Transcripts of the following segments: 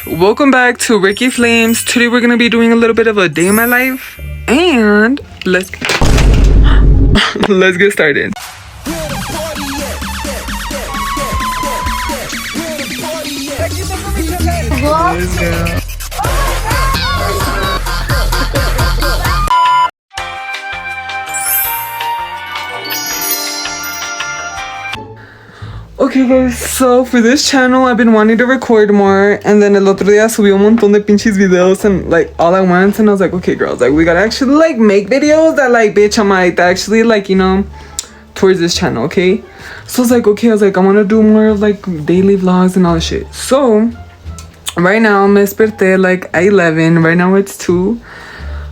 Welcome back to Ricky Flames. Today we're gonna be doing a little bit of a day in my life, and let's get started. Let's go. Okay guys, so for this channel I've been wanting to record more, and then el otro día subí un montón de pinches videos and like all at once, and I was like, okay girls, like we gotta actually like make videos that like bitch I'm like that actually like, you know, towards this channel, okay? So I was like, okay, I wanna do more like daily vlogs and all that shit. So right now me desperté like at 11, right now it's 2.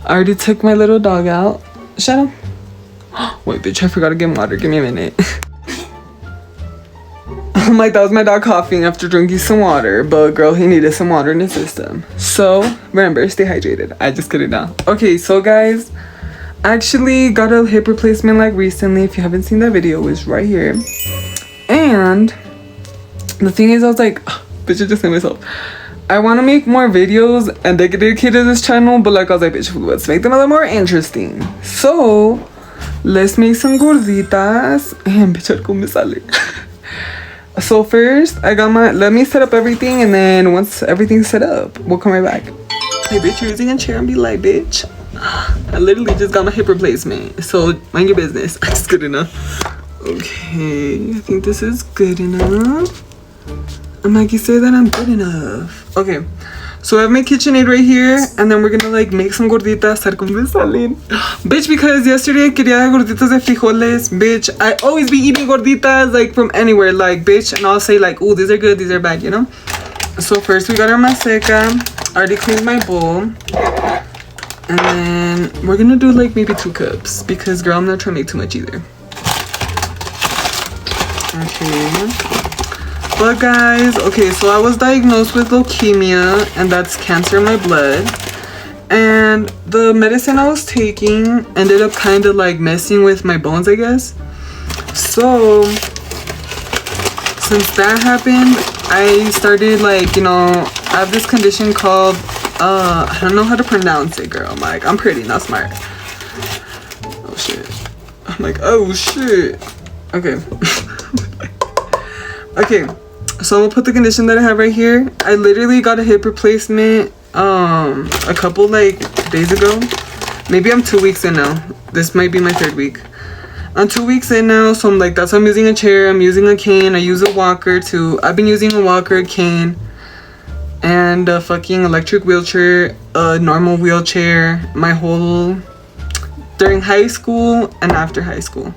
I already took my little dog out. Shut up. Wait bitch, I forgot to get water, give me a minute. I'm like, that was my dog coughing after drinking some water, but girl, he needed some water in his system. So remember, stay hydrated. I just cut it down. Okay, so guys, I actually got a hip replacement like recently. If you haven't seen that video, it's right here. And the thing is, I was like, bitch, I just said myself, I want to make more videos and dedicated to this channel, but like I was like, bitch, let's make them a little more interesting. So let's make some gorditas. And bitch, algo me sale. So first, I got let me set up everything, and then once everything's set up, we'll come right back. Hey bitch, you're using a chair and be like, bitch, I literally just got my hip replacement, so mind your business. That's good enough. Okay, I think this is good enough. I'm like, you say that I'm good enough. Okay, so I have my KitchenAid right here, and then we're gonna like make some gorditas. Bitch, because yesterday I quería gorditas de frijoles. Bitch, I always be eating gorditas like from anywhere, like bitch, and I'll say like, oh, these are good, these are bad, you know? So first we got our maseca. I already cleaned my bowl. And then we're gonna do like maybe 2 cups, because girl, I'm not trying to make too much either. Okay. But guys, okay, so I was diagnosed with leukemia, and that's cancer in my blood. And the medicine I was taking ended up kind of like messing with my bones, I guess. So since that happened, I started like, you know, I have this condition called, I don't know how to pronounce it, girl. I'm like, I'm pretty, not smart. Oh shit. I'm like, oh shit. Okay. Okay. So I'm gonna put the condition that I have right here. I literally got a hip replacement a couple like days ago. Maybe I'm 2 weeks in now. This might be my 3rd week. I'm 2 weeks in now, so I'm like, that's why I'm using a chair, I'm using a cane, I use a walker too. I've been using a walker, cane, and a fucking electric wheelchair, a normal wheelchair, my whole, during high school and after high school.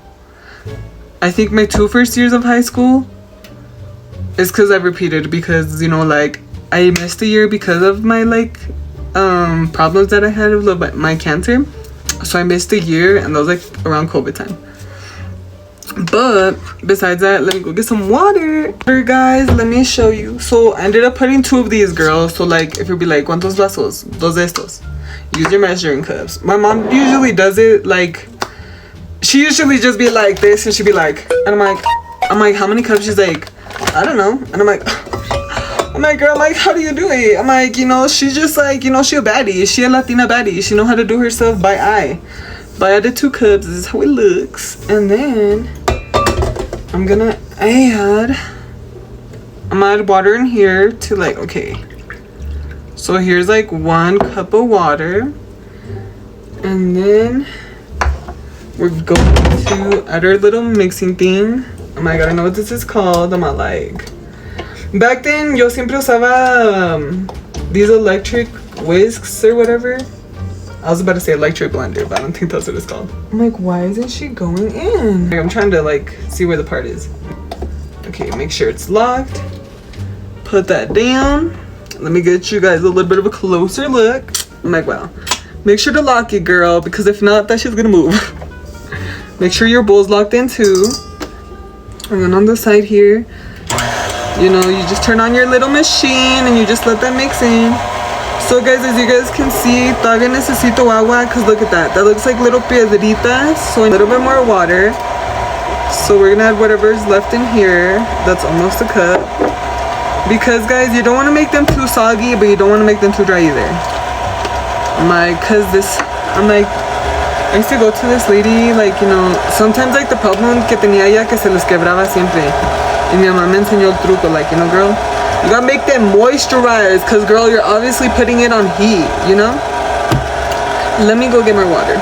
I think my 2 first years of high school, it's because I repeated, because, you know, like, I missed a year because of my, like, problems that I had with my cancer. So I missed a year, and that was, like, around COVID time. But, besides that, let me go get some water. Here, guys, let me show you. So, I ended up putting 2 of these, girls. So, like, if you'd be like, ¿cuántos vasos? Dos de estos. Use your measuring cups. My mom usually does it, like, she usually just be like this, and she'd be like, and I'm like, how many cups? She's like, I don't know. And I'm like, girl, I'm like, how do you do it? I'm like, you know, she's just like, you know, she a baddie. She a Latina baddie. She know how to do herself by eye. But I did 2 cups. This is how it looks. And then I'm gonna add water in here to like, okay. So here's like 1 cup of water. And then we're going to add our little mixing thing. Oh my god, I know what this is called. I'm not like, back then yo siempre usaba these electric whisks or whatever. I was about to say electric blender, but I don't think that's what it's called. I'm like, why isn't she going in? Like, I'm trying to like see where the part is. Okay, make sure it's locked. Put that down. Let me get you guys a little bit of a closer look. I'm like, wow. Make sure to lock it, girl, because if not, that shit's gonna move. Make sure your bowl's locked in too. And then on the side here, you know, you just turn on your little machine and you just let that mix in. So guys, as you guys can see, todavía necesito agua, because look at that. That looks like little piedritas. So a little bit more water. So we're gonna add whatever's left in here. That's almost a cup. Because guys, you don't want to make them too soggy, but you don't want to make them too dry either. I used to go to this lady, like, you know, sometimes like the problem que tenía ella que se les quebraba siempre. Y mi mamá me enseñó el truco, like, you know, girl, you gotta make them moisturize, cause girl, you're obviously putting it on heat, you know? Let me go get my water.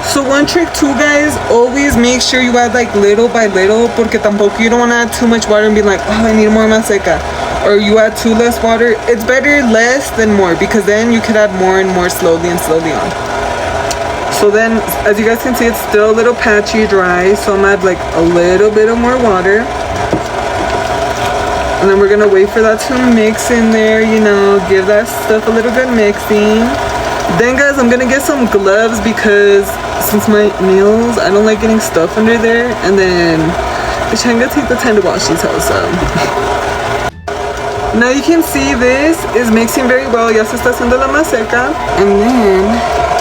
So one trick too, guys, always make sure you add like little by little, porque tampoco you don't want to add too much water and be like, oh, I need more más seca. Or you add too less water. It's better less than more, because then you could add more and more slowly and slowly on. So then, as you guys can see, it's still a little patchy dry, so I'm gonna add like a little bit of more water. And then we're gonna wait for that to mix in there, you know, give that stuff a little good mixing. Then guys, I'm gonna get some gloves because since my nails, I don't like getting stuff under there. And then bitch, I'm gonna take the time to wash these hoes, so. Now you can see this is mixing very well. Ya se está haciendo la más seca. And then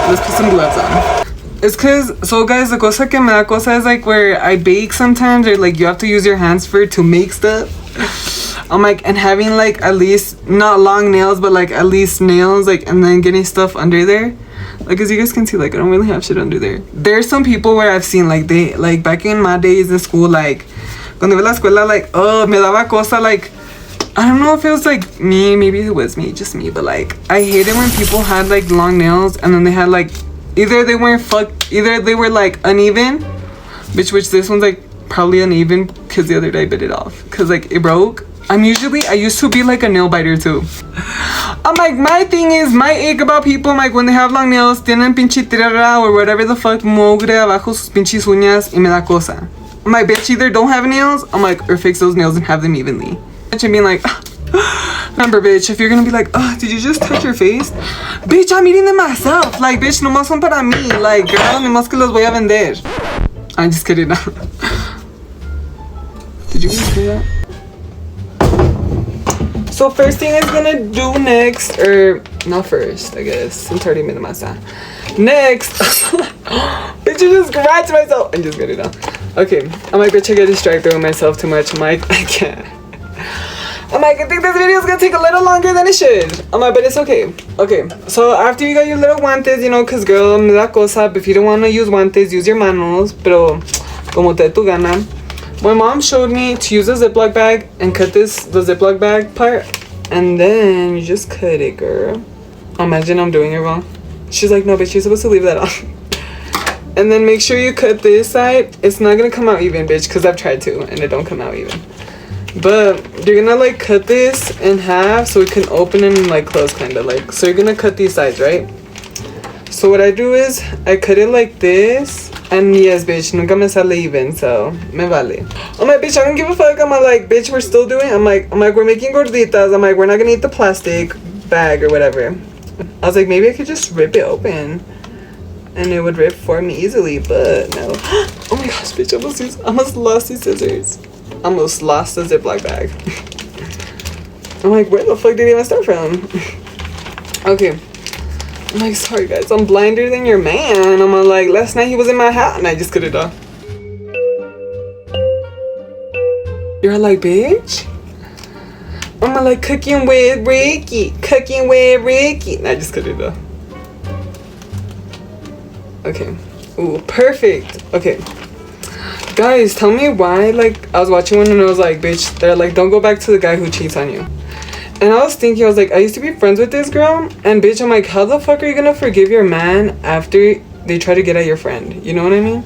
let's put some gloves on. It's cause, so guys, the cosa que me da cosa is like where I bake sometimes, or like you have to use your hands for it to make stuff. I'm like, and having like at least not long nails, but like at least nails, like, and then getting stuff under there. Like, as you guys can see, like, I don't really have shit under there. There's some people where I've seen, like, they, like, back in my days in school, like, cuando iba a la escuela, like, oh, me daba cosa, like, I don't know if it was, like, me, maybe it was me, just me, but, like, I hated when people had, like, long nails, and then they had, like, either they were, like, uneven, which this one's, like, probably uneven, because the other day I bit it off, because, like, it broke. I used to be like a nail biter too. I'm like, my thing is, my ick about people, like, when they have long nails, tienen pinche tierra or whatever the fuck, mugre abajo sus pinches uñas, y me da cosa. I'm like, bitch, either don't have nails, I'm like, or fix those nails and have them evenly. Bitch, I mean, like, remember, bitch, if you're gonna be like, oh, did you just touch your face? Bitch, I'm eating them myself. Like, bitch, nomás son para mí. Like, girl, nomás que los voy a vender. I'm just kidding. Did you guys hear that? So first thing I'm gonna do next, or not first, I guess, since I already made the masa. Next, bitch, I just scratched myself. I'm just kidding now. Okay, I'm like, bitch, I get distracted with myself too much. I'm like, I can't. I'm like, I think this video is gonna take a little longer than it should. I'm like, but it's okay. Okay, so after you got your little guantes, you know, cause girl, me da cosa. If you don't wanna use guantes, use your manos. Pero como te tu gana. My mom showed me to use a Ziploc bag and cut the Ziploc bag part, and then you just cut it, girl. Imagine I'm doing it wrong. She's like, no, bitch, you're supposed to leave that on. And then make sure you cut this side. It's not gonna come out even, bitch, because I've tried to, and it don't come out even. But you're gonna like cut this in half so it can open and like close, kind of like. So you're gonna cut these sides, right? So what I do is I cut it like this. And yes, bitch, nunca me sale even, so me vale. I'm like, bitch, I don't give a fuck. I'm like, bitch, we're still doing. I'm like, we're making gorditas. I'm like, we're not gonna eat the plastic bag or whatever. I was like, maybe I could just rip it open, and it would rip for me easily, but no. Oh my gosh, bitch, I almost lost these scissors. Almost lost the Ziploc bag. I'm like, where the fuck did it even start from? Okay. I'm like, sorry guys, I'm blinder than your man. I'm like, last night he was in my hat and I just cut it off. You're like, bitch? I'm like, cooking with Ricky. And I just cut it off. Okay. Ooh, perfect. Okay. Guys, tell me why, like, I was watching one and I was like, bitch, they're like, don't go back to the guy who cheats on you. And I was thinking, I was like, I used to be friends with this girl, and bitch, I'm like, how the fuck are you gonna forgive your man after they try to get at your friend? You know what I mean?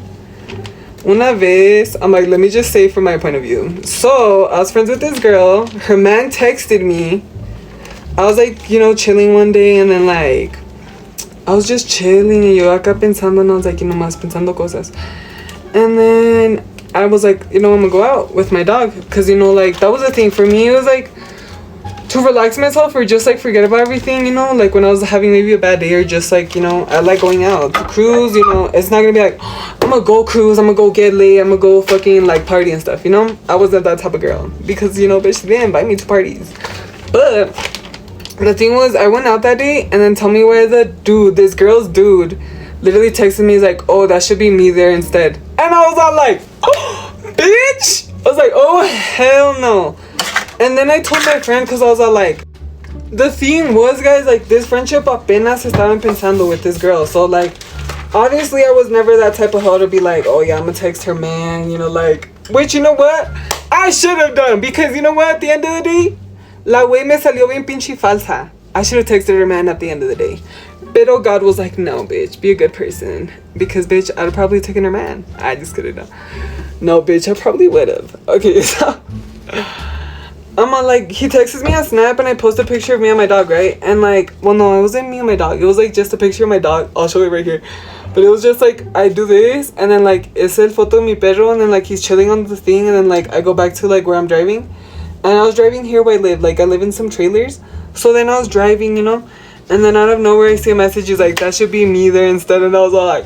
Una vez, I'm like, let me just say from my point of view. So, I was friends with this girl, her man texted me. I was like, you know, chilling one day, and then like, I was just chilling, and yo acá pensando, and I was like, you know, más pensando cosas. And then, I was like, you know, I'm gonna go out with my dog, because, you know, like, that was the thing for me. It was like, to relax myself or just like forget about everything, you know, like when I was having maybe a bad day or just like, you know, I like going out to cruise, you know. It's not gonna be like, oh, I'm gonna go cruise, I'm gonna go get laid, I'm gonna go fucking like party and stuff, you know. I wasn't that type of girl because, you know, bitch, they didn't invite me to parties. But the thing was, I went out that day, and then tell me where this girl's dude literally texted me. He's like, oh, that should be me there instead. And I was all like, oh, bitch. I was like, oh, hell no. And then I told my friend, because I was all like, the thing was, guys, like, this friendship apenas estaban pensando with this girl. So, like, obviously I was never that type of hoe to be like, oh yeah, I'm gonna text her man, you know, like, which, you know what, I should have done, because you know what, at the end of the day, la wey me salió bien pinche falsa. I should have texted her man at the end of the day. Pero God was like, no, bitch, be a good person, because bitch, I'd have probably taken her man. I just couldn't know. No, bitch, I probably would have. Okay, so I'm on, like, he texts me on Snap and I post a picture of me and my dog, right? And like, well, no, it wasn't me and my dog. It was like just a picture of my dog. I'll show it right here. But it was just like, I do this and then like, it's el foto de mi perro and then like he's chilling on the thing and then like I go back to like where I'm driving. And I was driving here where I live. Like I live in some trailers. So then I was driving, you know? And then out of nowhere I see a message. He's like, that should be me there instead. And I was all like,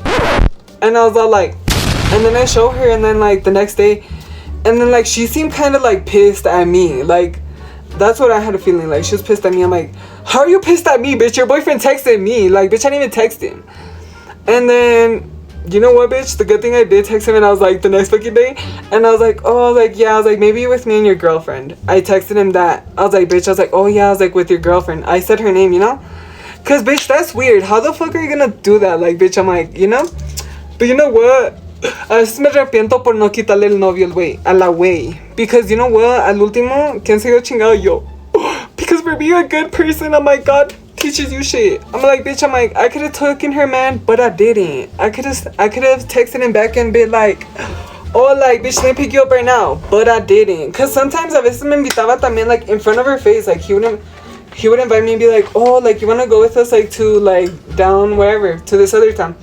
and then I show her and then like the next day. And then, like, she seemed kind of, like, pissed at me. Like, that's what I had a feeling. Like, she was pissed at me. I'm like, how are you pissed at me, bitch? Your boyfriend texted me. Like, bitch, I didn't even text him. And then, you know what, bitch? The good thing I did text him, and I was like, the next fucking day. And I was like, oh, like, yeah. I was like, maybe with me and your girlfriend. I texted him that. I was like, bitch. I was like, oh, yeah. I was like, with your girlfriend. I said her name, you know? Because, bitch, that's weird. How the fuck are you going to do that? Like, bitch, I'm like, you know? But you know what? A veces me arrepiento por no quitarle el novio a la wey. Because you know what? Al último, ¿quién se dio chingado? Yo. Because for being a good person, I'm like, God teaches you shit. I'm like, bitch, I'm like, I could have taken her man, but I didn't. I could have texted him back and been like, oh, like, bitch, let me pick you up right now. But I didn't. Because sometimes a veces me invitaba también, like, in front of her face. Like, he would invite me and be like, oh, like, you want to go with us, like, to, like, down wherever, to this other town.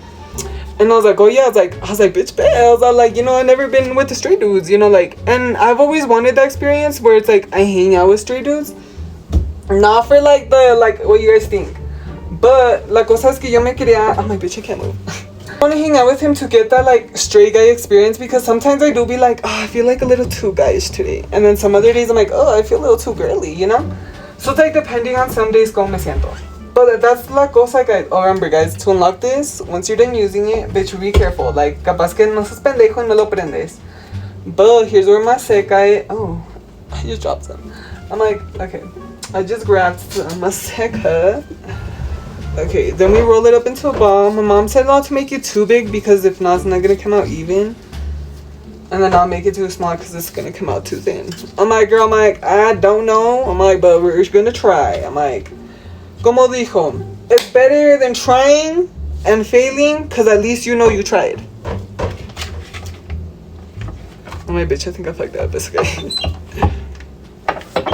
And I was like, oh yeah, I was like, bitch, bet. I was like, you know, I've never been with the straight dudes, you know, like, and I've always wanted that experience where it's like, I hang out with straight dudes. Not for like what you guys think. But la cosa es que yo me quería, I'm like, bitch, I can't move. I want to hang out with him to get that like straight guy experience because sometimes I do be like, oh, I feel like a little too guyish today. And then some other days I'm like, oh, I feel a little too girly, you know? So it's like depending on some days como me siento. But that's la cosa, guys. Oh, remember, guys, to unlock this, once you're done using it, bitch, be careful. Like, capaz que no seas pendejo y no lo prendes. But here's where my seca. Oh, I just dropped some. I'm like, okay. I just grabbed some maseca. Okay, then we roll it up into a ball. My mom said not to make it too big because if not, it's not gonna come out even. And then I'll make it too small because it's gonna come out too thin. I'm like, girl, I'm like, I don't know. I'm like, but we're gonna try. I'm like, como dijo, it's better than trying and failing because at least you know you tried. Oh my bitch, I think I fucked up. It's okay.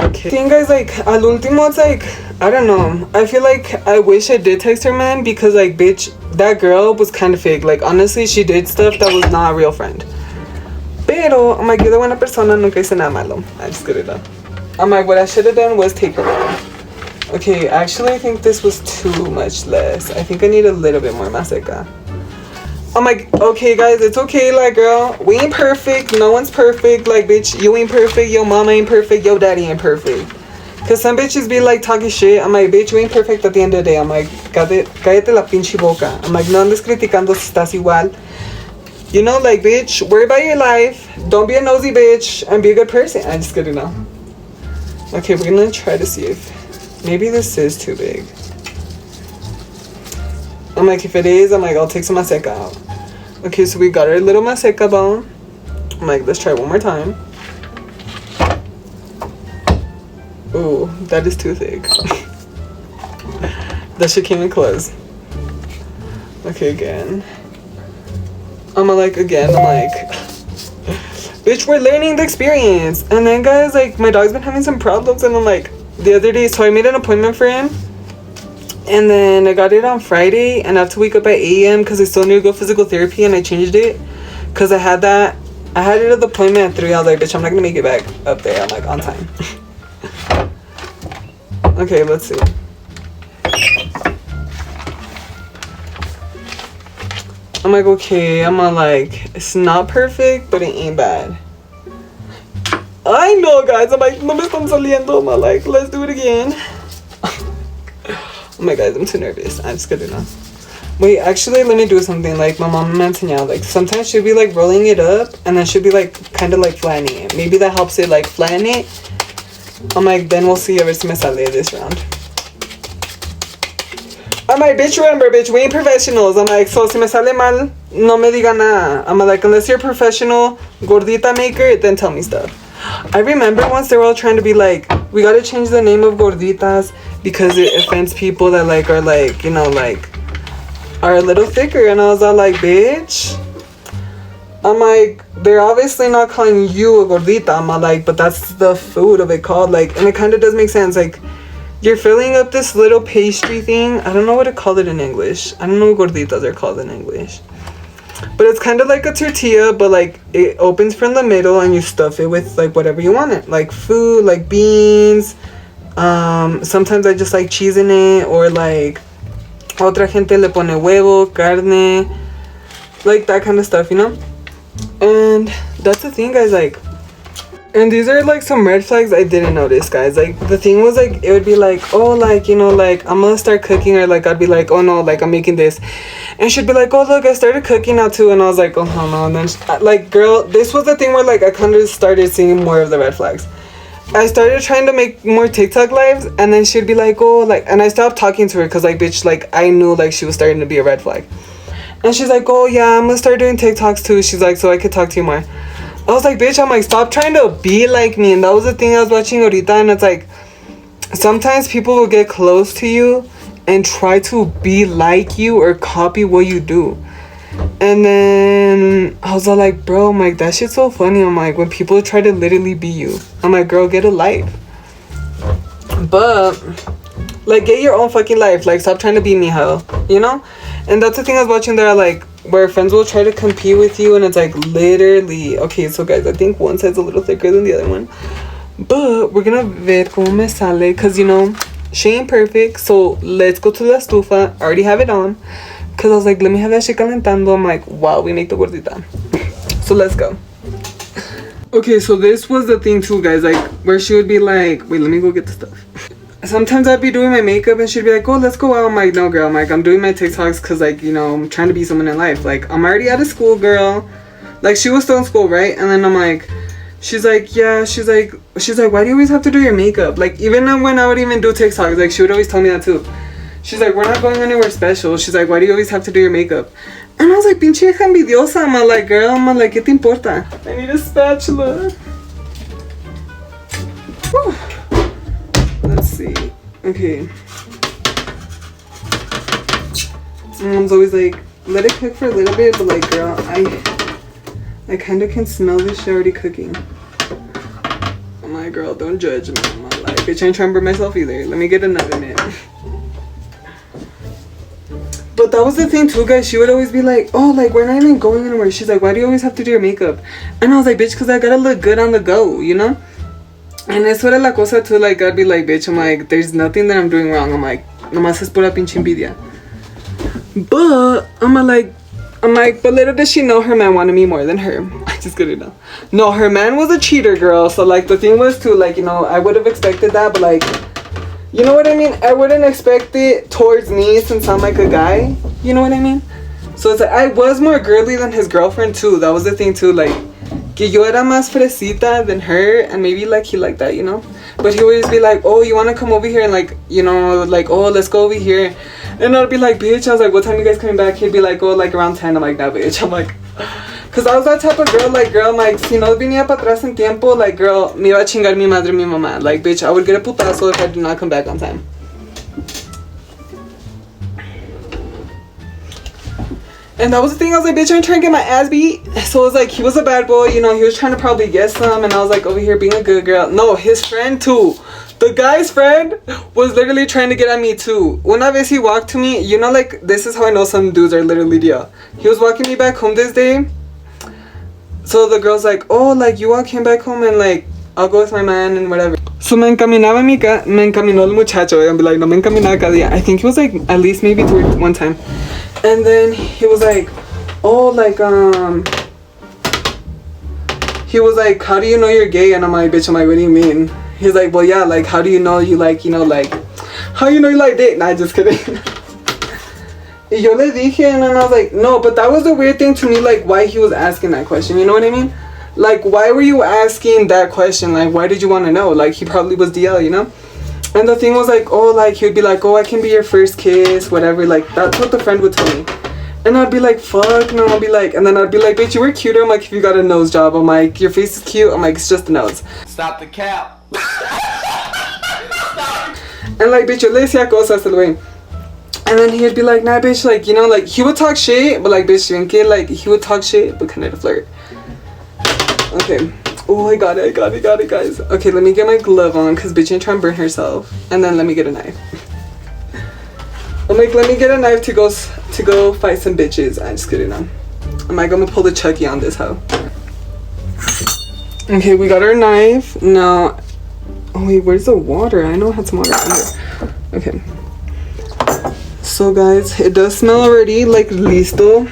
Okay. I think, guys, like, al último, it's like, I don't know. I feel like I wish I did text her man because, like, bitch, that girl was kind of fake. Like, honestly, she did stuff that was not a real friend. Pero, I'm like, you're the buena persona, nunca hice nada malo. I just got it done. I'm like, what I should have done was take her man. Okay, actually, I think this was too much less. I think I need a little bit more maseca. I'm like, okay, guys, it's okay, like, girl, we ain't perfect. No one's perfect. Like, bitch, you ain't perfect. Your mama ain't perfect. Your daddy ain't perfect. Because some bitches be, like, talking shit. I'm like, bitch, you ain't perfect at the end of the day. I'm like, cállate la pinche boca. I'm like, no andes criticando si estás igual. You know, like, bitch, worry about your life. Don't be a nosy bitch and be a good person. I just gotta know. Okay, we're gonna try to see if maybe this is too big. I'm like, if it is, I'm like, I'll take some maseca out. Okay, so we got our little maseca bone. I'm like, let's try one more time. Ooh, that is too thick. That shit came in close. Okay, again. I'm like, bitch, we're learning the experience. And then, guys, like, my dog's been having some problems. And I'm like, the other day, so I made an appointment for him. And then I got it on Friday. And I have to wake up at 8 a.m. because I still need to go physical therapy. And I changed it. Because I had it at the appointment at 3. I was like, bitch, I'm not going to make it back up there. I'm like, on time. Okay, let's see. I'm like, okay, I'm like, it's not perfect, but it ain't bad. I know, guys. I'm like, no me están saliendo. I'm like, let's do it again. Oh my God, I'm too nervous. I'm just gonna know. Wait, actually, let me do something. Like, my mom me enseñado, like, sometimes she'll be, like, rolling it up, and then she'll be, like, kind of, like, flattening it. Maybe that helps it, like, flatten it. I'm like, then we'll see if me sale this round. I'm like, bitch, remember, bitch, we ain't professionals. I'm like, so si me sale mal, no me diga nada. I'm like, unless you're a professional gordita maker, then tell me stuff. I remember once they were all trying to be like, we gotta change the name of gorditas because it offends people that like are like, you know, like are a little thicker. And I was all like, bitch, I'm like, they're obviously not calling you a gordita. I'm like, but that's the food of it called, like, and it kind of does make sense. Like, you're filling up this little pastry thing. I don't know what to call it in English. I don't know what gorditas are called in English. But it's kind of like a tortilla, but like it opens from the middle and you stuff it with like whatever you want it. Like food, like beans. Sometimes I just like cheese in it, or like otra gente le pone huevo, carne, like that kind of stuff, you know? And that's the thing, guys, like, and these are like some red flags I didn't notice, guys. Like, the thing was like, it would be like, oh, like, you know, like I'm gonna start cooking, or like I'd be like, oh no, like I'm making this, and she'd be like, oh look, I started cooking now too. And I was like, oh hell no. And then like, girl, this was the thing where like I kind of started seeing more of the red flags. I started trying to make more TikTok lives, and then she'd be like, oh, like, and I stopped talking to her because like, bitch, like I knew like she was starting to be a red flag. And she's like, oh yeah, I'm gonna start doing TikToks too. She's like, so I could talk to you more. I was like, bitch, I'm like, stop trying to be like me. And that was the thing I was watching ahorita, and it's like, sometimes people will get close to you and try to be like you or copy what you do. And then I was all like, bro, I'm like, that shit's so funny. I'm like, when people try to literally be you, I'm like, girl, get a life. But like, get your own fucking life. Like, stop trying to be me, hell, you know? And that's the thing I was watching there, like, where friends will try to compete with you, and it's like, literally, okay, so guys, I think one side's a little thicker than the other one, but we're gonna ver como me sale, because, you know, she ain't perfect. So let's go to la estufa. I already have it on, because I was like, let me have that shit calentando. I'm like, wow, we make the gordita. So let's go. Okay, so this was the thing too, guys, like, where she would be like, wait, let me go get the stuff. Sometimes I'd be doing my makeup and she'd be like, oh, let's go out. I'm like, no, girl. I'm like, I'm doing my TikToks because, like, you know, I'm trying to be someone in life. Like, I'm already out of school, girl. Like, she was still in school, right? And then I'm like, she's like, yeah, she's like, why do you always have to do your makeup? Like, even when I would even do TikToks, like, she would always tell me that too. She's like, we're not going anywhere special. She's like, why do you always have to do your makeup? And I was like, pinche hija envidiosa. I'm like, girl, I'm like, ¿qué te importa? I need a spatula. Whew. Let's see. Okay. Mom's always like, let it cook for a little bit, but like, girl, I kind of can smell this shit already cooking. I'm like, girl, don't judge me. I'm like, bitch, I ain't trying to burn myself either. Let me get another minute. But that was the thing too, guys. She would always be like, oh, like, we're not even going anywhere. She's like, why do you always have to do your makeup? And I was like, bitch, because I gotta look good on the go, you know? And eso era la cosa too, like, I'd be like, bitch, I'm like, there's nothing that I'm doing wrong. I'm like, nomás es pura pinche envidia. But I'm like, but little does she know her man wanted me more than her. I just couldn't know. No, her man was a cheater, girl. So like, the thing was too, like, you know, I would have expected that, but like, you know what I mean? I wouldn't expect it towards me since I'm like a guy. You know what I mean? So it's like, I was more girly than his girlfriend too. That was the thing too, like, que yo era más fresita than her, and maybe like he liked that, you know? But he would always be like, oh, you want to come over here and like, you know, like, oh, let's go over here. And I'd be like, bitch, I was like, what time you guys coming back? He'd be like, oh, like around 10. I'm like, nah, bitch. I'm like, because I was that type of girl, like, girl, I'm like, si no venía para atrás en tiempo, like, girl, me iba a chingar mi madre, mi mamá. Like, bitch, I would get a putazo if I do not come back on time. And that was the thing, I was like, bitch, I'm trying to get my ass beat. So it was like, he was a bad boy, you know, he was trying to probably get some, and I was like, over here being a good girl. No, his friend too. The guy's friend was literally trying to get at me too. Una vez he walked to me, you know, like, this is how I know some dudes are literally deal. He was walking me back home this day. So the girl's like, oh, like, you walk him back home and like, I'll go with my man and whatever. So me encaminaba me encaminó el muchacho. And be like, no me encaminaba cada día. I think he was like, at least maybe one time. And then he was like, oh, like, he was like, how do you know you're gay? And I'm like, bitch, I'm like, what do you mean? He's like, well, yeah, like, how do you know you like, you know, like, how you know you like dick? Nah, just kidding. Y yo le dije, and I was like, no, but that was the weird thing to me, like, why he was asking that question, you know what I mean? Like, why were you asking that question? Like, why did you want to know? Like, he probably was DL, you know? And the thing was like, oh, like, he would be like, oh, I can be your first kiss, whatever. Like, that's what the friend would tell me. And I'd be like, fuck no. I'd be like, and then I'd be like, bitch, you were cuter. I'm like, if you got a nose job. I'm like, your face is cute. I'm like, it's just the nose. Stop the cap. And like, bitch, yo le decía cosas el güey. And then he'd be like, nah, bitch, like, you know, like, he would talk shit, but like, bitch, like, he would talk shit, but kind of flirt. Okay. Oh, I got it, guys. Okay, let me get my glove on, because bitch ain't trying to burn herself. And then let me get a knife. I'm like, let me get a knife to go fight some bitches. I'm just kidding, I'm like, I'm gonna pull the Chucky on this hoe. Okay, we got our knife. Now, oh wait, where's the water? I know I had some water in here. Okay. So guys, it does smell already, like, listo.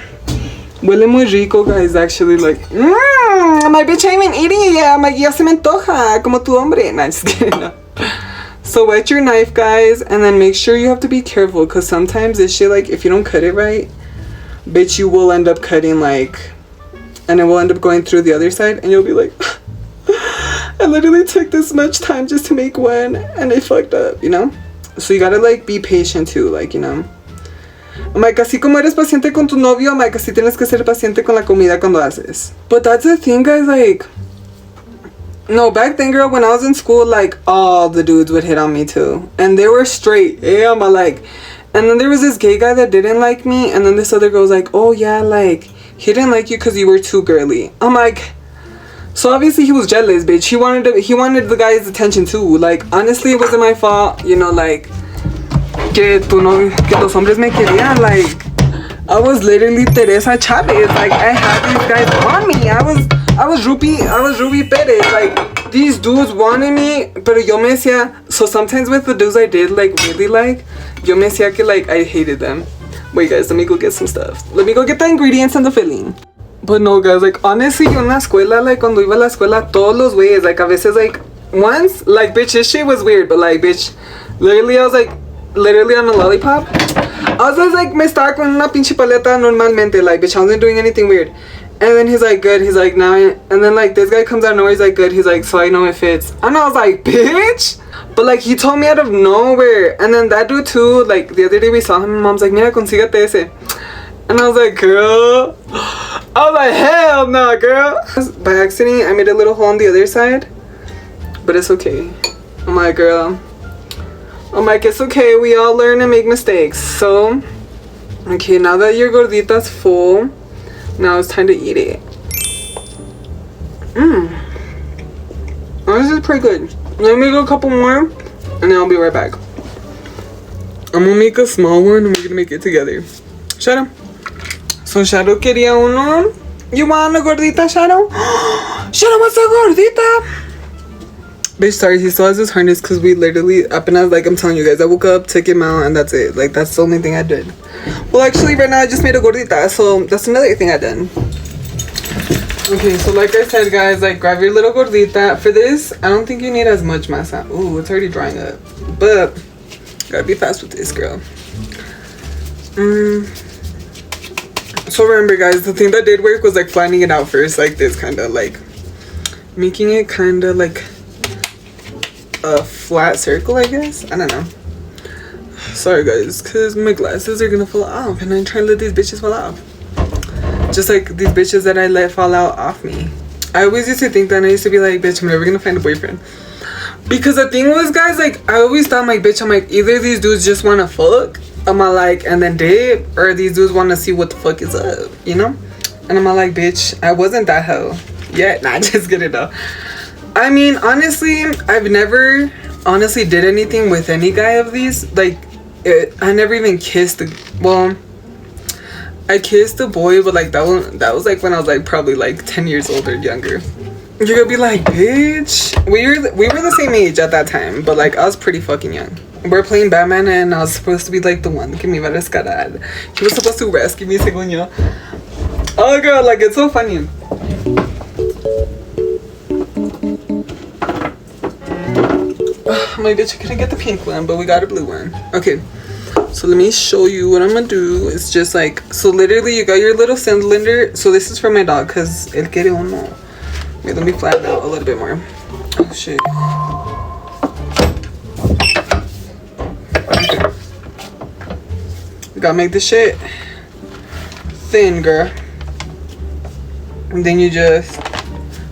Huele muy rico, guys, actually, like, my bitch ain't even eating it yet. I'm like, ya se me antoja, como tu hombre. Nah, just kidding, no. So wet your knife, guys, and then make sure you have to be careful, because sometimes this shit, like, if you don't cut it right, bitch, you will end up cutting, like, and it will end up going through the other side, and you'll be like, I literally took this much time just to make one, and I fucked up, you know? So you gotta, like, be patient too, like, you know? I'm like, así como eres paciente con tu novio, I'm like, así tienes que ser paciente con la comida cuando haces. But that's the thing, guys, like, no, back then, girl, when I was in school, like, all the dudes would hit on me too. And they were straight, yeah, I'm like, and then there was this gay guy that didn't like me, and then this other girl was like, oh yeah, like, he didn't like you because you were too girly. I'm like, so obviously he was jealous, bitch. He wanted the guy's attention too. Like, honestly, it wasn't my fault, you know, like, que los hombres me querían, like, I was literally Teresa Chavez, like, I had these guys on me. I was Ruby Perez, like, these dudes wanted me, pero yo me decía, so sometimes with the dudes I did, like, really like, yo me decía que, like, I hated them. Wait, guys, let me go get some stuff. Let me go get the ingredients and the filling. But no, guys, like, honestly, yo en la escuela, like, cuando iba a la escuela, todos los güeyes, like, a veces, like, once, like, bitch, this shit was weird, but, like, bitch, literally, I was, like, literally on a lollipop. I was just, like, me estaba con una pinche paleta normalmente, like, bitch, I wasn't doing anything weird. And then he's like, good. He's like, now, and then, like, this guy comes out of nowhere. He's like, good. He's like, so I know it fits. And I was like, bitch. But, like, he told me out of nowhere. And then that dude, too, like, the other day we saw him. My mom's like, mira, consígate ese. And I was like, girl. I was like, hell no, girl. By accident, I made a little hole on the other side. But it's okay. I'm like, girl. I'm like, it's okay. We all learn and make mistakes. So, okay, now that your gordita's full, now it's time to eat it. Oh, this is pretty good. Let me go a couple more, and then I'll be right back. I'm gonna make a small one, and we're gonna make it together. Shadow. So Shadow quería uno. You want a gordita, Shadow? Shadow wants a gordita. Bitch, sorry, he still has his harness because we literally, up and I was like, I'm telling you guys, I woke up, took him out, and that's it. Like, that's the only thing I did. Well, actually, right now, I just made a gordita, so that's another thing I done. Okay, so like I said, guys, like, grab your little gordita. For this, I don't think you need as much masa. Ooh, it's already drying up. But, gotta be fast with this, girl. So remember, guys, the thing that did work was, like, flattening it out first, like this, kind of, like, making it kind of, like, a flat circle, I guess. I don't know. Sorry, guys, because my glasses are gonna fall off, and I'm trying to let these bitches fall off. Just like these bitches that I let fall out off me. I always used to think that, and I used to be like, bitch, I'm never gonna find a boyfriend. Because the thing was, guys, like, I always thought, like, bitch, I'm like, either these dudes just wanna fuck, I'm like, and then dip, or these dudes wanna see what the fuck is up, you know? And I'm like, bitch, I wasn't that hoe yet. Nah, just kidding though. I mean, honestly, I've never honestly did anything with any guy of these. Like, I never even kissed well, I kissed a boy, but like that was like when I was like probably like 10 years old or younger. You're gonna be like, bitch, we were the same age at that time, but like I was pretty fucking young. We're playing Batman, and I was supposed to be like the one que me iba a rescatar. He was supposed to rescue me, según yo. Oh god, like, it's so funny. My bitch, I couldn't get the pink one, but we got a blue one. Okay, so let me show you what I'm gonna do. It's just like, so literally you got your little cylinder. So this is for my dog, because él quiere uno. Wait, let me flatten out a little bit more. Oh shit. Okay. We gotta make this shit thin, girl. And then you just,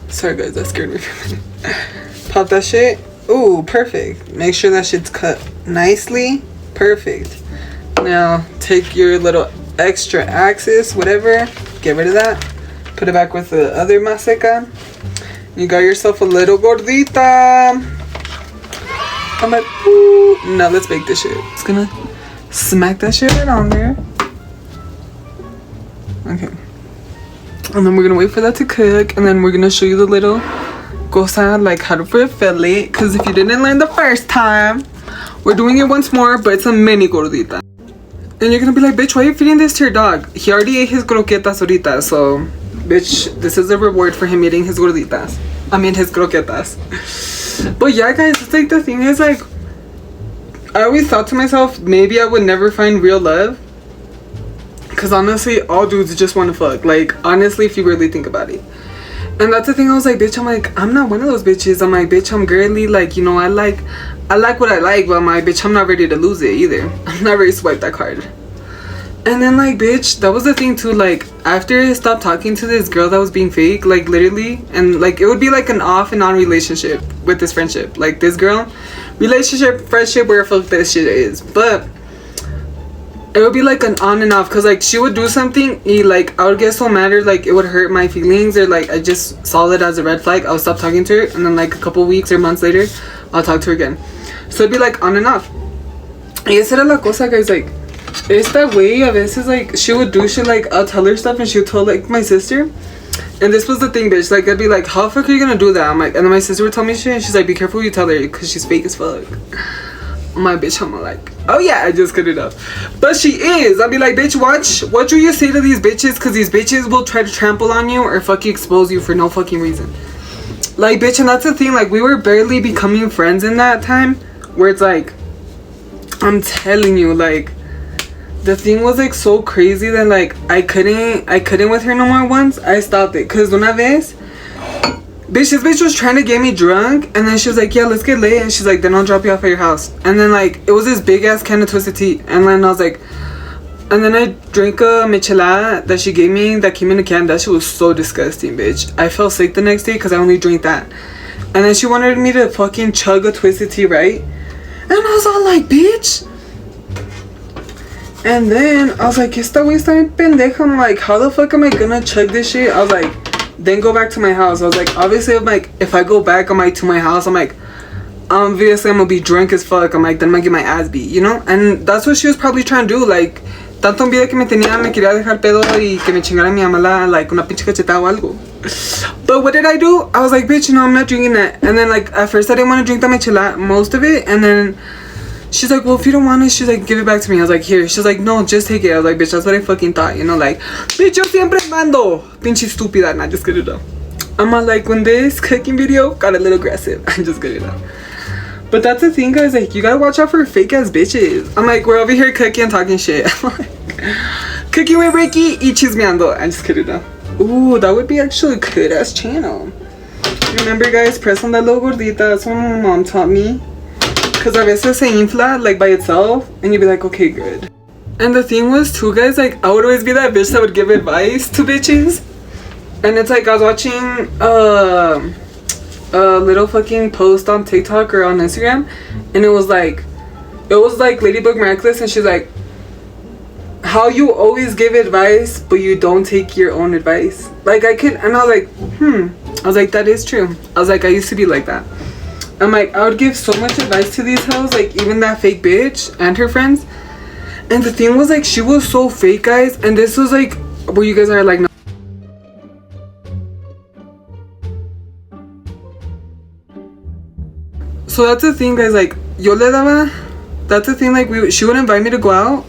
sorry guys, that scared me for a minute. Pop that shit. Ooh, perfect. Make sure that shit's cut nicely. Perfect. Now take your little extra axis, whatever, get rid of that. Put it back with the other maseca. You got yourself a little gordita. I'm like, ooh. Now let's bake this shit. It's gonna smack that shit right on there. Okay. And then we're gonna wait for that to cook, and then we're gonna show you the little cosa, like how to fill it. Cause if you didn't learn the first time, we're doing it once more, but it's a mini gordita. And you're gonna be like, bitch, why are you feeding this to your dog? He already ate his croquetas ahorita, so bitch, this is a reward for him eating his gorditas. I mean his croquetas. But yeah guys, it's like the thing is like, I always thought to myself, maybe I would never find real love. Cause honestly, all dudes just want to fuck. Like, honestly, if you really think about it. And that's the thing, I was like, bitch, I'm like, I'm not one of those bitches. I'm like, bitch, I'm girly. Like, you know, I like what I like, but I'm like, bitch, I'm not ready to lose it either. I'm not ready to swipe that card. And then, like, bitch, that was the thing too. Like, after I stopped talking to this girl that was being fake, like, literally, and like, it would be like an off and on relationship with this friendship. Like, this girl, relationship, friendship, where the fuck this shit is. But it would be like an on and off, because like she would do something, like I would get so mad, or like it would hurt my feelings, or like I just saw it as a red flag. I would stop talking to her, and then like a couple weeks or months later, I'll talk to her again. So it'd be like on and off. Y esa era la cosa, guys. Like, esta way, a veces like she would do shit, like I'll tell her stuff and she would tell like my sister. And this was the thing, bitch. Like, I'd be like, how the fuck are you gonna do that? I'm like, and then my sister would tell me shit, and she's like, be careful what you tell her, because she's fake as fuck. My bitch, I'm like, oh yeah, I just cut it up. But she is. I'll be like, bitch, watch what you say to these bitches, because these bitches will try to trample on you or fucking expose you for no fucking reason. Like, bitch, and that's the thing, like, we were barely becoming friends in that time, where it's like, I'm telling you, like, the thing was like so crazy that like I couldn't with her no more. Once I stopped it, because una vez, bitch, this bitch was trying to get me drunk, and then she was like, yeah, let's get lit, and she's like, then I'll drop you off at your house. And then like it was this big ass can of Twisted Tea, and then I was like, and then I drank a michelada that she gave me that came in a can. That shit was so disgusting, bitch. I felt sick the next day because I only drank that. And then she wanted me to fucking chug a Twisted Tea, right? And I was all like, bitch. And then I was like, esta wey está bien pendeja. I'm like, how the fuck am I gonna chug this shit? I was like, then go back to my house. I was like, obviously, I'm like, if I go back, I'm like, to my house, I'm like, obviously I'm gonna be drunk as fuck. I'm like, then I'm gonna get my ass beat, you know? And that's what she was probably trying to do. Like, tanto en vida que me tenía, me quería dejar pedo y que me chingara mi mamá like una pinche cachetada o algo. But what did I do? I was like, bitch, you know, I'm not drinking that. And then like, at first I didn't want to drink the michelada, most of it. And then she's like, well, if you don't want it, she's like, give it back to me. I was like, here. She's like, no, just take it. I was like, bitch, that's what I fucking thought, you know, like, bitch, yo siempre mando. Pinche estúpida. And I just get it up. I'm like, when this cooking video got a little aggressive, I just get it up. But that's the thing, guys, like, you gotta watch out for fake ass bitches. I'm like, we're over here cooking and talking shit. I'm like, cooking with Ricky y chismeando. I just get it up. Ooh, that would be actually a good ass channel. Remember, guys, press on that little gordita. That's what my mom taught me. Because a veces se infla, like, by itself, and you'd be like, okay, good. And the thing was, too, guys, like, I would always be that bitch that would give advice to bitches. And it's like, I was watching a little fucking post on TikTok or on Instagram, and it was like Ladybug Miraculous, and she's like, how you always give advice, but you don't take your own advice. Like, I was like, I was like, that is true. I was like, I used to be like that. I'm like, I would give so much advice to these hoes, like even that fake bitch and her friends. And the thing was, like, she was so fake, guys. And this was like where you guys are like, no. So that's the thing, guys, like, yo le daba, that's the thing, like, she would invite me to go out,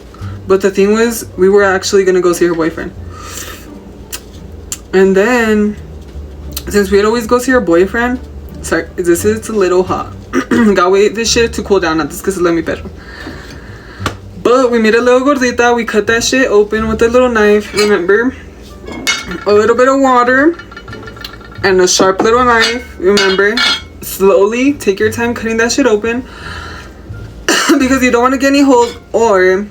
but the thing was, we were actually gonna go see her boyfriend. And then, since we'd always go see her boyfriend, sorry, this is a little hot. Gotta wait this shit to cool down, not this because let me perro. But we made a little gordita, we cut that shit open with a little knife, remember? A little bit of water. and a sharp little knife. Remember, slowly take your time cutting that shit open because you don't want to get any holes, or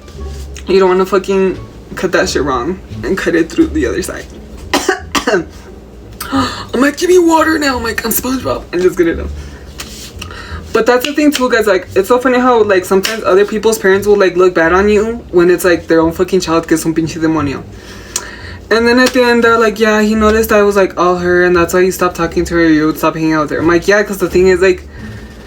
you don't want to fucking cut that shit wrong and cut it through the other side. I'm like, give me water now. I'm like, I'm SpongeBob. I'm just kidding though. But that's the thing too, guys. Like, it's so funny how like sometimes other people's parents will like look bad on you when it's like their own fucking child que es un pinche demonio. And then at the end they're like, yeah, he noticed I was like all her and that's why he stopped talking to her. You would stop hanging out with her. I'm like, yeah, because the thing is like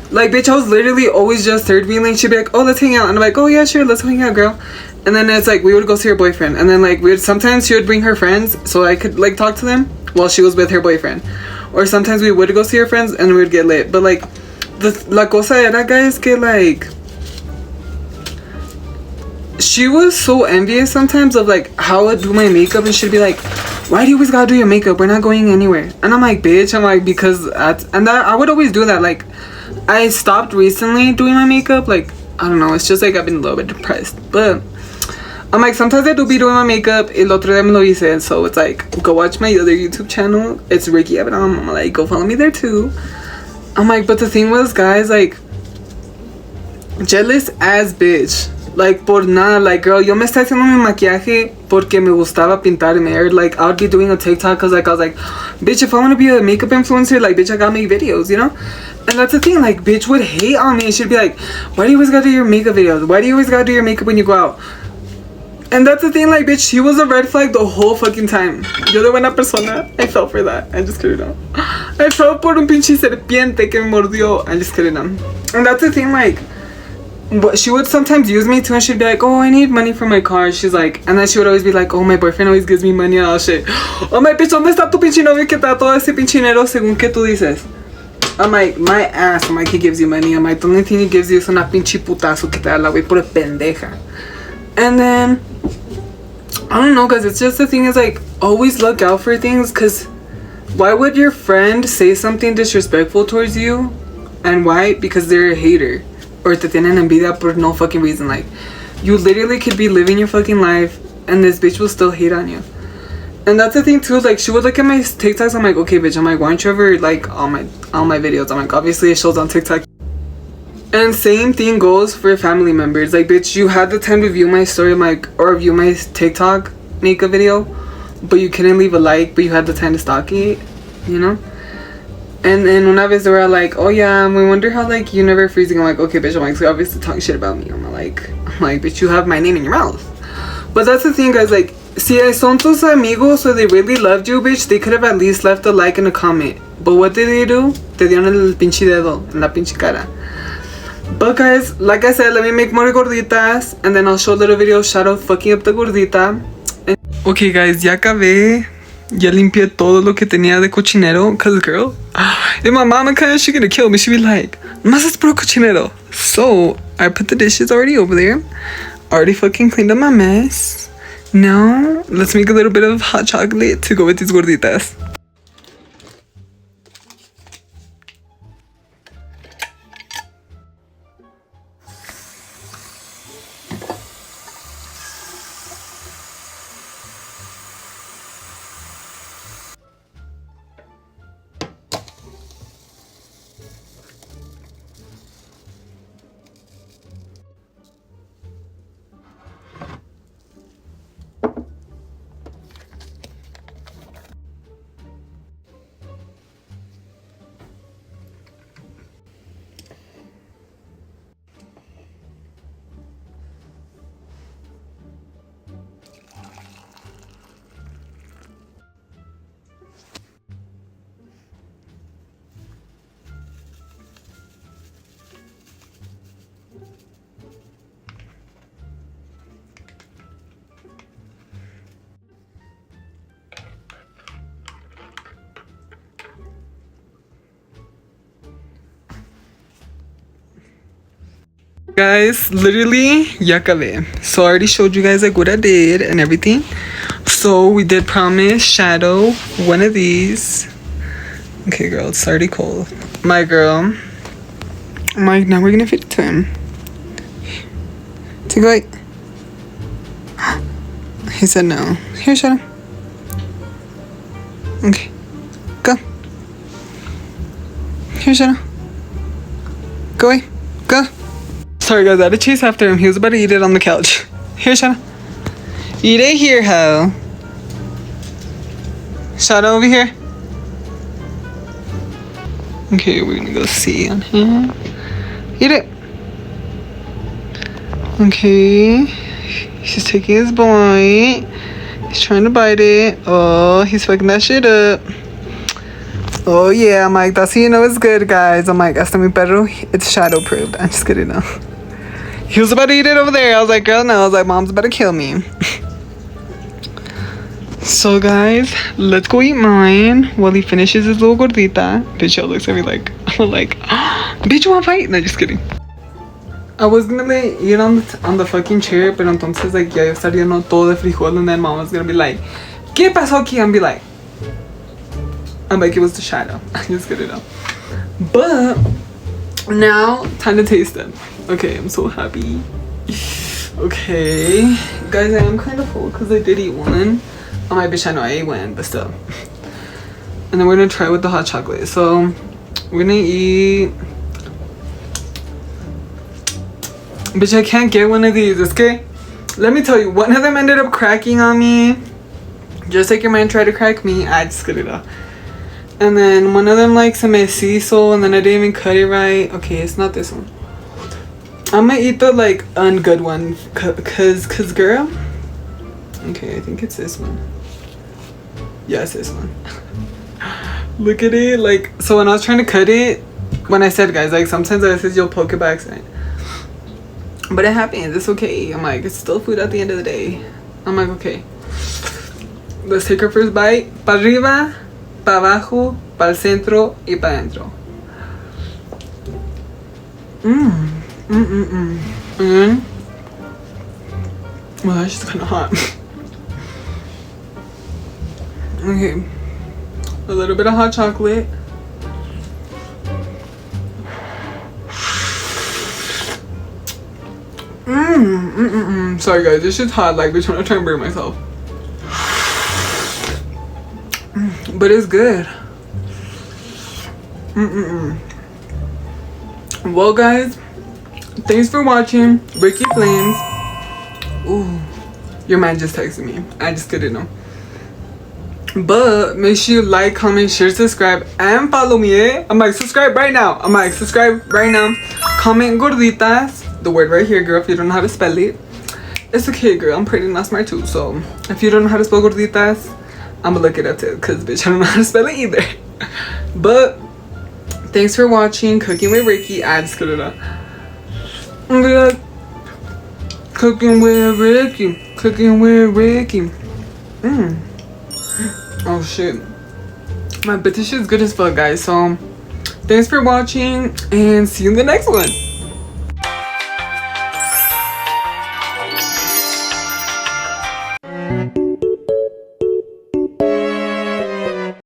bitch, I was literally always just third wheeling. She'd be like, oh, let's hang out, and I'm like, oh yeah, sure, let's hang out, girl. And then it's like we would go see her boyfriend, and then like sometimes she would bring her friends so I could like talk to them while she was with her boyfriend, or sometimes we would go see her friends and we would get lit. But like la cosa era, guys, que like she was so envious sometimes of like how I do my makeup, and she'd be like, why do you always gotta do your makeup, we're not going anywhere? And I'm like, bitch, I'm like, because I would always do that. Like, I stopped recently doing my makeup. Like, I don't know, it's just like I've been a little bit depressed, but I'm like, sometimes I do be doing my makeup. El otro día me lo hice, so it's like, go watch my other YouTube channel. It's Ricky Abram. I'm like, go follow me there too. I'm like, but the thing was, guys, like, jealous as bitch. Like, por nada. Like, girl, yo me estaba haciendo mi maquillaje porque me gustaba pintarme. Or like, I would be doing a TikTok because like, I was like, bitch, if I want to be a makeup influencer, like, bitch, I gotta make videos, you know? And that's the thing, like, bitch would hate on me. She'd be like, why do you always gotta do your makeup videos? Why do you always gotta do your makeup when you go out? And that's the thing, like, bitch, she was a red flag the whole fucking time. Yo de buena persona, I fell for that. I just kidding, no. I fell por un pinche serpiente que me mordió. I just kidding, no. And that's the thing, like, she would sometimes use me too, and she'd be like, oh, I need money for my car. She's like, and then she would always be like, oh, my boyfriend always gives me money and all shit. Oh, my bitch, ¿dónde está tu pinche novio que te da todo ese pinche dinero según que tú dices? I'm like, my ass. I'm like, he gives you money. I'm like, the only thing he gives you is una pinche putazo que te da la wey por pendeja. And then, I don't know, guys, it's just the thing is like, always look out for things, because why would your friend say something disrespectful towards you? And why? Because they're a hater. Or te tienen envidia por no fucking reason. Like, you literally could be living your fucking life and this bitch will still hate on you. And that's the thing too, like, she would look at my TikToks. I'm like, okay, bitch, I'm like, why don't you ever like all my videos? I'm like, obviously it shows on TikTok. And same thing goes for family members. Like, bitch, you had the time to view my story, like, or view my TikTok makeup video, but you couldn't leave a like, but you had the time to stalk it, you know? And then una vez they were like, oh yeah, we wonder how like you never freezing. I'm like, okay, bitch, I'm like, so obviously talking shit about me. I'm like, bitch, you have my name in your mouth. But that's the thing, guys, like, si son tus amigos or they really loved you, bitch, they could have at least left a like and a comment. But what did they do? Te dieron el pinche dedo en la pinche cara. But guys, like I said, let me make more gorditas and then I'll show a little video shout out fucking up the gordita. Okay, guys, ya acabé. Ya limpié todo lo que tenía de cochinero. Cause girl, if my mama comes, she gonna kill me. She be like, más es puro cochinero. So I put the dishes already over there. Already fucking cleaned up my mess. Now let's make a little bit of hot chocolate to go with these gorditas. Guys, literally ya acabé. So I already showed you guys like what I did and everything. So we did promise Shadow one of these. Okay, girl, it's already cold. My girl. I'm like, now we're gonna feed it to him. Take a bite. He said no. Here, Shadow. Okay, go. Here, Shanna. Go away. Go. Sorry, guys. I had to chase after him. He was about to eat it on the couch. Here, Shanna. Eat it here, ho. Shadow over here. Okay, we're gonna go see on him. Eat it. Okay. He's taking his bite. He's trying to bite it. Oh, he's fucking that shit up. Oh yeah, I'm like, that's how you know it's good, guys. I'm like, hasta mi perro, it's shadow proof. I'm just kidding now. He was about to eat it over there. I was like, girl, no. I was like, mom's about to kill me. So guys, let's go eat mine while he finishes his little gordita. Bitch, y'all looks at me like, I'm like, bitch, you wanna fight? No, just kidding. I was gonna like eat on the fucking chair, pero entonces like ya yo estaría no todo de frijol, and then mom was gonna be like, ¿Qué pasó aquí? I'm like, it was the shadow. I'm just kidding now. But now, time to taste them. Okay, I'm so happy. Okay, guys, I am kind of full because I did eat one. Oh my bitch, I know I ate one, but still. And then we're gonna try with the hot chocolate. So we're gonna eat. Bitch, I can't get one of these. Okay, let me tell you, one of them ended up cracking on me. Just like your man tried to crack me. I just cut it off. And then one of them like se me hizo, and then I didn't even cut it right. Okay, it's not this one. I'm gonna eat the like ungood one, cause girl. Okay, I think it's this one. Yeah, it's this one. Look at it, like, so when I was trying to cut it, when I said, guys, like, sometimes I said you'll poke it by accident. But it happens, it's okay. I'm like, it's still food at the end of the day. I'm like, okay. Let's take our first bite. Pa arriba, pa abajo, pa el centro, y pa dentro. And well, that's just kind of hot. Okay, a little bit of hot chocolate. Sorry guys, this shit's hot. Like, bitch, I'm not trying to burn myself. But it's good. Well, guys, thanks for watching Ricky Flames. Ooh, your man just texted me. I just didn't know. But make sure you like, comment, share, subscribe, and follow me. I'm like, subscribe right now. I'm like, subscribe right now. Comment gorditas, the word right here, girl. If you don't know how to spell it, it's okay, girl. I'm pretty not smart too. So if you don't know how to spell gorditas, I'm gonna look it up too, cause bitch, I don't know how to spell it either. But thanks for watching Cooking with Ricky. I just cut it up. I'm like, cooking with Ricky. Cooking with Ricky. Oh shit. But this shit's good as fuck, guys. So thanks for watching and see you in the next one.